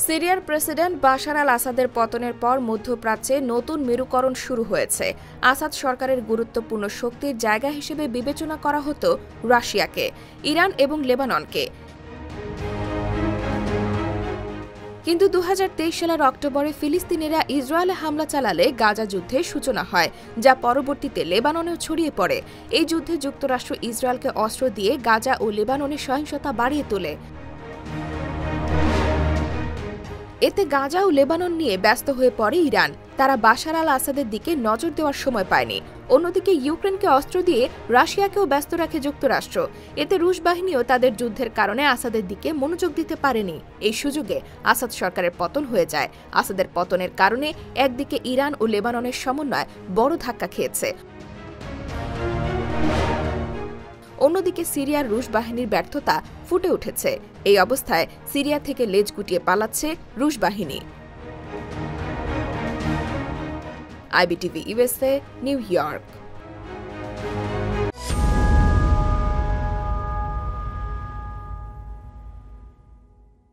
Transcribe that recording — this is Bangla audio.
সিরিয়ার প্রেসিডেন্ট বাশার আল আসাদের পতনের পর মধ্যপ্রাচ্যে নতুন মেরুকরণ শুরু হয়েছে। আসাদ সরকারের গুরুত্বপূর্ণ শক্তির জায়গা হিসেবে বিবেচনা করা হতো রাশিয়াকে, ইরান এবং লেবাননকে। কিন্তু 2023 সালের অক্টোবরে ফিলিস্তিনিরা ইসরায়েলে হামলা চালালে গাজা যুদ্ধের সূচনা হয়, যা পরবর্তীতে লেবাননেও ছড়িয়ে পড়ে। এই যুদ্ধে যুক্তরাষ্ট্র ইসরায়েলকে অস্ত্র দিয়ে গাজা ও লেবাননের সহিংসতা বাড়িয়ে তোলে। এতে গাজা ও লেবানন নিয়ে ব্যস্ত হয়ে পড়ে ইরান। তারা বাশার আল আসাদের দিকে নজর দেওয়ার সময় পায়নি। অন্যদিকে ইউক্রেনকে অস্ত্র দিয়ে রাশিয়াকেও ব্যস্ত রাখে যুক্তরাষ্ট্র। এতে রুশ বাহিনীও তাদের যুদ্ধের কারণে আসাদের দিকে মনোযোগ দিতে পারেনি। এই সুযোগে আসাদ সরকারের পতন হয়ে যায়। আসাদের পতনের কারণে একদিকে ইরান ও লেবাননের সমন্বয় বড় ধাক্কা খেয়েছে, অন্যদিকে সিরিয়ার রুশ বাহিনীর ব্যর্থতা ফুটে উঠেছে। এই অবস্থায় সিরিয়া থেকে লেজ গুটিয়ে পালাচ্ছে রুশ বাহিনী। IBTV USA, new York.